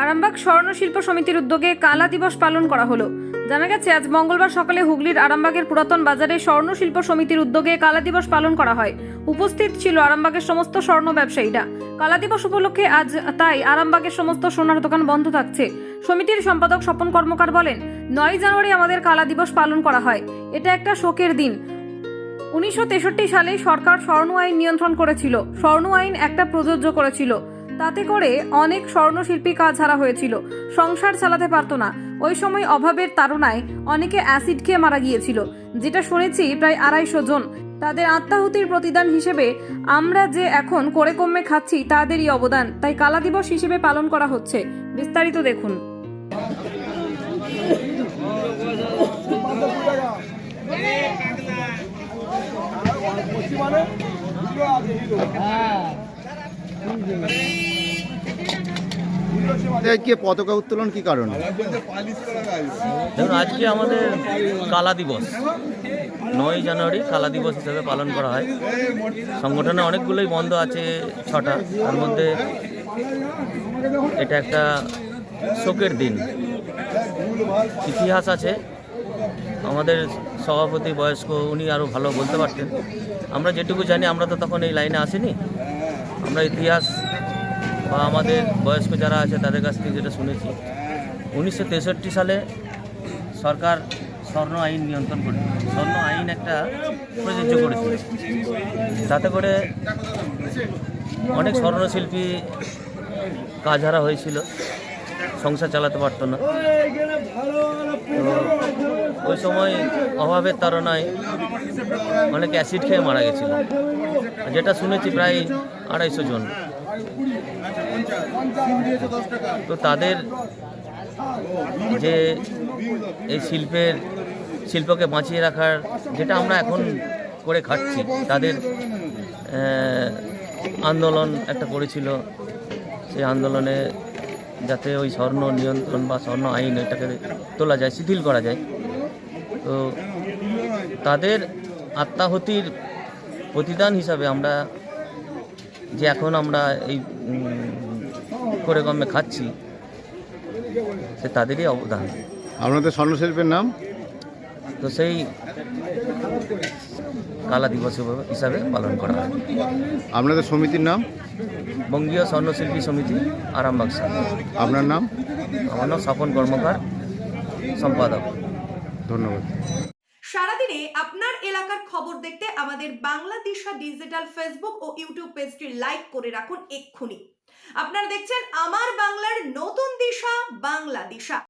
আরামবাগ স্বর্ণ শিল্প সমিতির উদ্যোগে কালা দিবস পালন করা হলো। জানা গেছে আজ মঙ্গলবার সকালে হুগলির আরামবাগের পুরাতন বাজারে স্বর্ণ শিল্প সমিতির উদ্যোগে কালা দিবস পালন করা হয়। উপস্থিত ছিল আরামবাগের সমস্ত স্বর্ণ ব্যবসায়ীরা। কালা দিবস উপলক্ষে আজ তাই আরামবাগের সমস্ত সোনার দোকান বন্ধ থাকছে। সমিতির সম্পাদক স্বপন কর্মকার বলেন, 9 জানুয়ারি আমাদের কালা দিবস পালন করা হয়। এটা একটা শোকের দিন। 1963 সালে সরকার স্বর্ণ আইন নিয়ন্ত্রণ করেছিল। স্বর্ণ আইন একটা প্রযোজ্য করেছিল, তাতে করে অনেক স্বর্ণশিল্পী কাজ হারা হয়েছিল, সংসার চালাতে পারতো না। ওই সময় অভাবের তাড়নায় অনেকে অ্যাসিড খেয়ে মারা গিয়েছিল, যেটা শুনেছি প্রায় 250 জন। তাদের আত্মাহুতির প্রতিদান হিসেবে আমরা যে এখন করে কমে খাচ্ছি তাদেরই অবদান, তাই কালা দিবস হিসেবে পালন করা হচ্ছে। বিস্তারিত দেখুন। আজকে পতাকা উত্তোলন কি কারণে? দেখুন, আজকে আমাদের কালা দিবস 9 জানুয়ারি কালা দিবস হিসেবে পালন করা হয়। সংগঠনে অনেকগুলোই বন্ধ আছে, 6টা। তার মধ্যে এটা একটা শোকের দিন। ইতিহাস আছে, আমাদের সভাপতি বয়স্ক, উনি আরও ভালো বলতে পারতেন। আমরা যেটুকু জানি, আমরা তো তখন এই লাইনে আসিনি। আমরা ইতিহাস বা আমাদের বয়স্ক যারা আছে তাদের কাছ থেকে যেটা শুনেছি, 1963 সালে সরকার স্বর্ণ আইন নিয়ন্ত্রণ করে, স্বর্ণ আইন একটা প্রযোজ্য করেছিল। তাতে করে অনেক স্বর্ণশিল্পী কাজ হারা হয়েছিল, সংসার চালাতে পারতো না। তো ওই সময় অভাবের তাড়নায় অনেকে অ্যাসিড খেয়ে মারা গেছিল, যেটা শুনেছি প্রায় 250 জন। তো তাদের যে এই শিল্পকে বাঁচিয়ে রাখার, যেটা আমরা এখন করে খাচ্ছি, তাদের আন্দোলন একটা করেছিল। সেই আন্দোলনে যাতে ওই স্বর্ণ নিয়ন্ত্রণ বা স্বর্ণ আইন এটাকে তোলা যায়, শিথিল করা যায়। তো তাদের আত্মাহুতির প্রতিদান হিসাবে আমরা যে এখন আমরা এই করে কমে খাচ্ছি, সে তাদেরই অবদান। আপনাদের স্বর্ণশিল্পের নাম? তো সেই কালা দিবস হিসাবে পালন করা হয়। আপনাদের সমিতির নাম? বঙ্গীয় স্বর্ণশিল্পী সমিতি, আরামবাগ। আপনার নাম? আমার নাম স্বপন কর্মকার, সম্পাদক। ধন্যবাদ। সারাদিনে আপনার এলাকার খবর দেখতে আমাদের বাংলাদিশা ডিজিটাল ফেসবুক ও ইউটিউব পেজটি লাইক করে রাখুন এক্ষুনি। আপনারা দেখছেন আমার বাংলার নতুন দিশা, বাংলা দিশা।